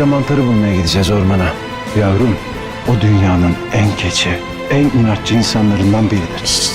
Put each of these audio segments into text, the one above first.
Gece mantarı bulmaya gideceğiz ormana. Yavrum, o dünyanın en keçi, en inatçı insanlarından biridir. Şşş,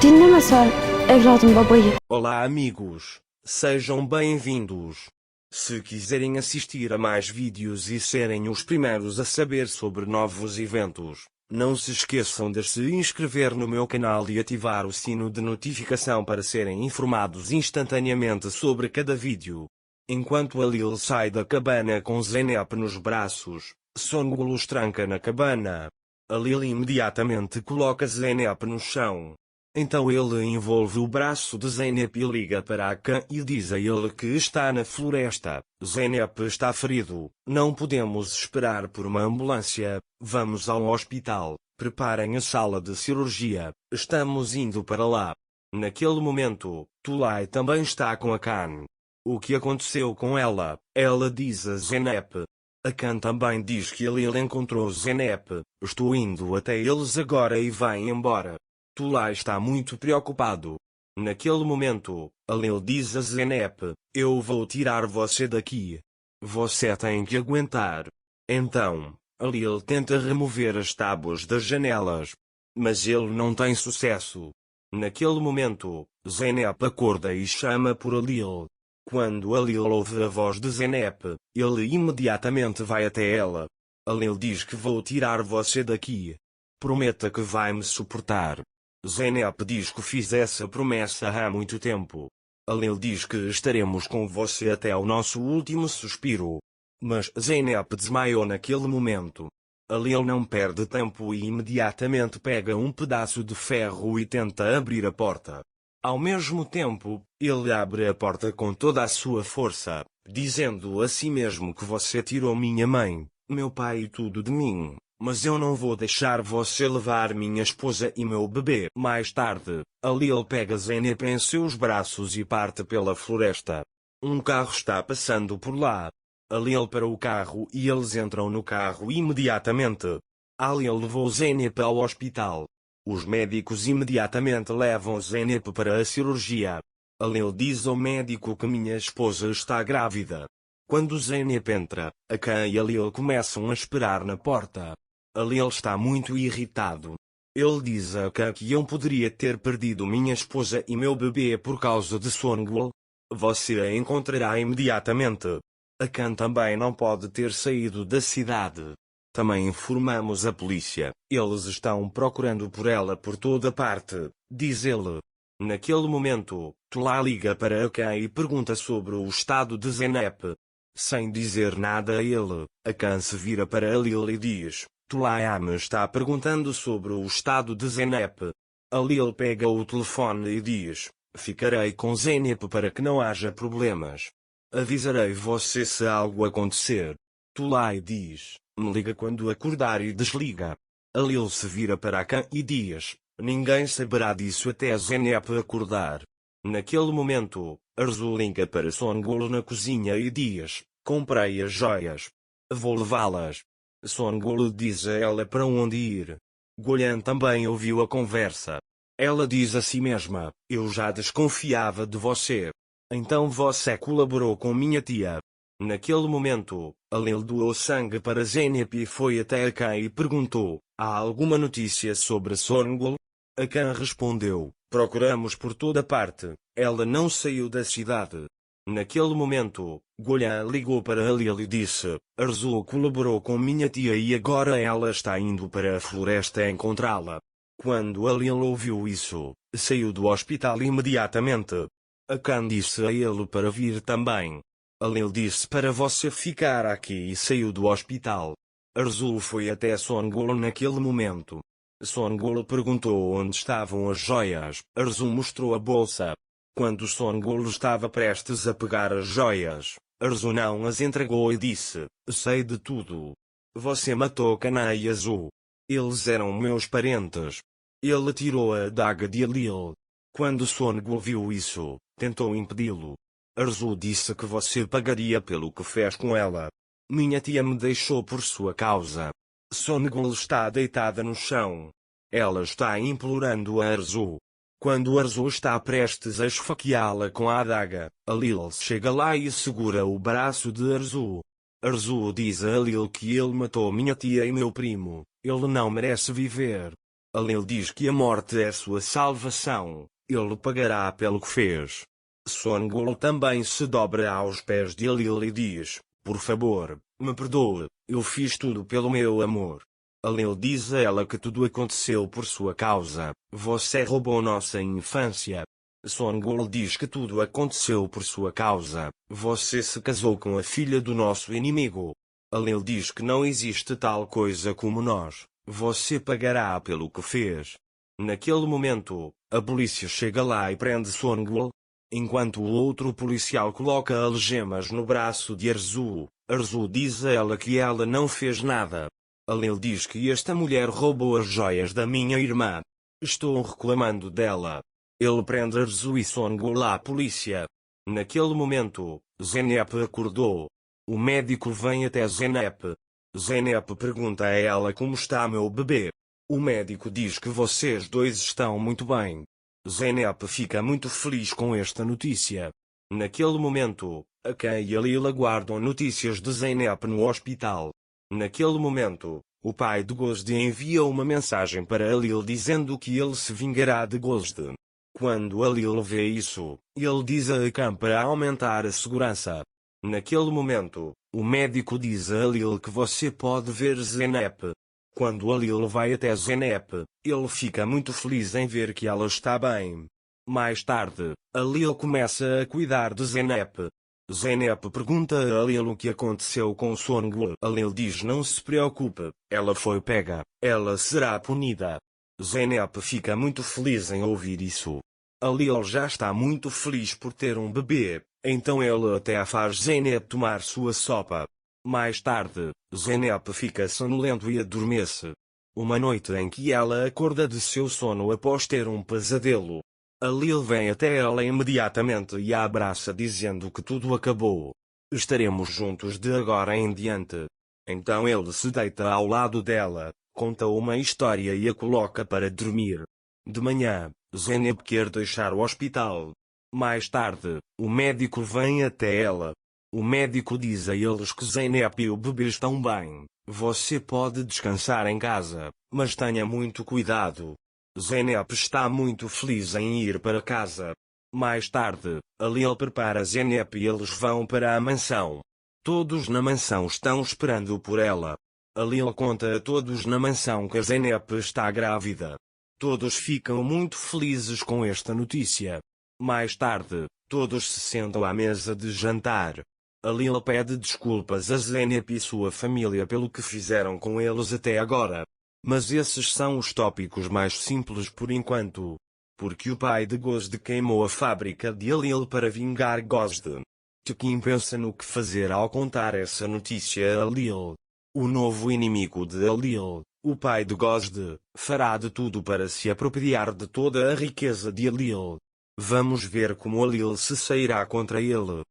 dinleme sen evladım babayı. Olá, amigos. Sejam bem-vindos. Se quiserem assistir a mais vídeos e serem os primeiros a saber sobre novos eventos, não se esqueçam de se inscrever no meu canal e ativar o sino de notificação para serem informados instantaneamente sobre cada vídeo. Enquanto a Lil sai da cabana com Zeynep nos braços, Songo os tranca na cabana. A Lil imediatamente coloca Zeynep no chão. Então ele envolve o braço de Zeynep e liga para Akan e diz a ele que está na floresta. Zeynep está ferido, não podemos esperar por uma ambulância, vamos ao hospital, preparem a sala de cirurgia, estamos indo para lá. Naquele momento, Tulay também está com Akan. O que aconteceu com ela? Ela diz a Zeynep. Akan também diz que ele encontrou Zeynep. Estou indo até eles agora e vai embora. Tulay está muito preocupado. Naquele momento, a Lil diz a Zeynep, eu vou tirar você daqui. Você tem que aguentar. Então, a Lil tenta remover as tábuas das janelas. Mas ele não tem sucesso. Naquele momento, Zeynep acorda e chama por a Lil. Quando a Lil ouve a voz de Zeynep, ele imediatamente vai até ela. A Lil diz que vou tirar você daqui. Prometa que vai me suportar. Zeynep diz que fiz essa promessa há muito tempo. A Lil diz que estaremos com você até o nosso último suspiro. Mas Zeynep desmaiou naquele momento. A Lil não perde tempo e imediatamente pega um pedaço de ferro e tenta abrir a porta. Ao mesmo tempo, ele abre a porta com toda a sua força, dizendo a si mesmo que você tirou minha mãe, meu pai e tudo de mim, mas eu não vou deixar você levar minha esposa e meu bebê. Mais tarde, a Lil pega Zeynep em seus braços e parte pela floresta. Um carro está passando por lá. A Lil para o carro e eles entram no carro imediatamente. A Lil levou Zeynep ao hospital. Os médicos imediatamente levam Zeynep para a cirurgia. A Lil diz ao médico que minha esposa está grávida. Quando Zeynep entra, Akan e a Lil começam a esperar na porta. A Lil está muito irritado. Ele diz a Akan que eu poderia ter perdido minha esposa e meu bebê por causa de Songul. Você a encontrará imediatamente. Akan também não pode ter saído da cidade. Também informamos a polícia. Eles estão procurando por ela por toda parte, diz ele. Naquele momento, Tulay liga para Akan e pergunta sobre o estado de Zeynep. Sem dizer nada a ele, Akan se vira para a Lil e diz, Tulay me está perguntando sobre o estado de Zeynep. A Lil pega o telefone e diz, ficarei com Zeynep para que não haja problemas. Avisarei você se algo acontecer. Tulay diz, me liga quando acordar e desliga. A Lil se vira para Akan e diz, ninguém saberá disso até Zeynep acordar. Naquele momento, Arzu liga para Songul na cozinha e diz, comprei as joias. Vou levá-las. Songul diz a ela para onde ir. Goyan também ouviu a conversa. Ela diz a si mesma, eu já desconfiava de você. Então você colaborou com minha tia. Naquele momento, a Lil doou sangue para Zeynep e foi até Akan e perguntou, há alguma notícia sobre Songul? Akan respondeu, procuramos por toda parte, ela não saiu da cidade. Naquele momento, Goyan ligou para a Lil e disse, Arzu colaborou com minha tia e agora ela está indo para a floresta encontrá-la. Quando a Lil ouviu isso, saiu do hospital imediatamente. Akan disse a ele para vir também. A Lil disse para você ficar aqui e saiu do hospital. Arzu foi até Songul naquele momento. Songul perguntou onde estavam as joias. Arzu mostrou a bolsa. Quando Songul estava prestes a pegar as joias, Arzu não as entregou e disse, sei de tudo. Você matou Kana e Arzu. Eles eram meus parentes. Ele tirou a adaga de Lil. Quando Songul viu isso, tentou impedi-lo. Arzu disse que você pagaria pelo que fez com ela. Minha tia me deixou por sua causa. Songul está deitada no chão. Ela está implorando a Arzu. Quando Arzu está prestes a esfaqueá-la com a adaga, a Lil chega lá e segura o braço de Arzu. Arzu diz a Alil que ele matou minha tia e meu primo, ele não merece viver. Alil diz que a morte é sua salvação, ele pagará pelo que fez. Songul também se dobra aos pés de Alil e diz, por favor, me perdoe, eu fiz tudo pelo meu amor. Alil diz a ela que tudo aconteceu por sua causa, você roubou nossa infância. Songul diz que tudo aconteceu por sua causa, você se casou com a filha do nosso inimigo. Alil diz que não existe tal coisa como nós, você pagará pelo que fez. Naquele momento, a polícia chega lá e prende Songul. Enquanto o outro policial coloca algemas no braço de Arzu, Arzu diz a ela que ela não fez nada. Alil diz que esta mulher roubou as joias da minha irmã. Estou reclamando dela. Ele prende Arzu e Songul à polícia. Naquele momento, Zeynep acordou. O médico vem até Zeynep. Zeynep pergunta a ela como está meu bebê. O médico diz que vocês dois estão muito bem. Zeynep fica muito feliz com esta notícia. Naquele momento, Akan e Alil aguardam notícias de Zeynep no hospital. Naquele momento, o pai de Gozde envia uma mensagem para Alil dizendo que ele se vingará de Gozde. Quando Alil vê isso, ele diz a Akan para aumentar a segurança. Naquele momento, o médico diz a Alil que você pode ver Zeynep. Quando Alil vai até Zeynep, ele fica muito feliz em ver que ela está bem. Mais tarde, Alil começa a cuidar de Zeynep. Zeynep pergunta a Alil o que aconteceu com Songul. Alil diz não se preocupe, ela foi pega, ela será punida. Zeynep fica muito feliz em ouvir isso. Alil já está muito feliz por ter um bebê, então ele até faz Zeynep tomar sua sopa. Mais tarde, Zeynep fica sonolento e adormece. Uma noite em que ela acorda de seu sono após ter um pesadelo. Alil vem até ela imediatamente e a abraça dizendo que tudo acabou. Estaremos juntos de agora em diante. Então ele se deita ao lado dela, conta uma história e a coloca para dormir. De manhã, Zeynep quer deixar o hospital. Mais tarde, o médico vem até ela. O médico diz a eles que Zeynep e o bebê estão bem, você pode descansar em casa, mas tenha muito cuidado. Zeynep está muito feliz em ir para casa. Mais tarde, Alil prepara Zeynep e eles vão para a mansão. Todos na mansão estão esperando por ela. Alil conta a todos na mansão que Zeynep está grávida. Todos ficam muito felizes com esta notícia. Mais tarde, todos se sentam à mesa de jantar. Alil pede desculpas a Zeynep e sua família pelo que fizeram com eles até agora. Mas esses são os tópicos mais simples por enquanto. Porque o pai de Gozde queimou a fábrica de Alil para vingar Gozde. Tekin pensa no que fazer ao contar essa notícia a Alil. O novo inimigo de Alil, o pai de Gozde, fará de tudo para se apropriar de toda a riqueza de Alil. Vamos ver como Alil se sairá contra ele.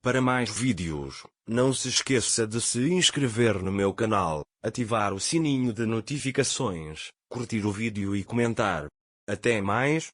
Para mais vídeos, não se esqueça de se inscrever no meu canal, ativar o sininho de notificações, curtir o vídeo e comentar. Até mais!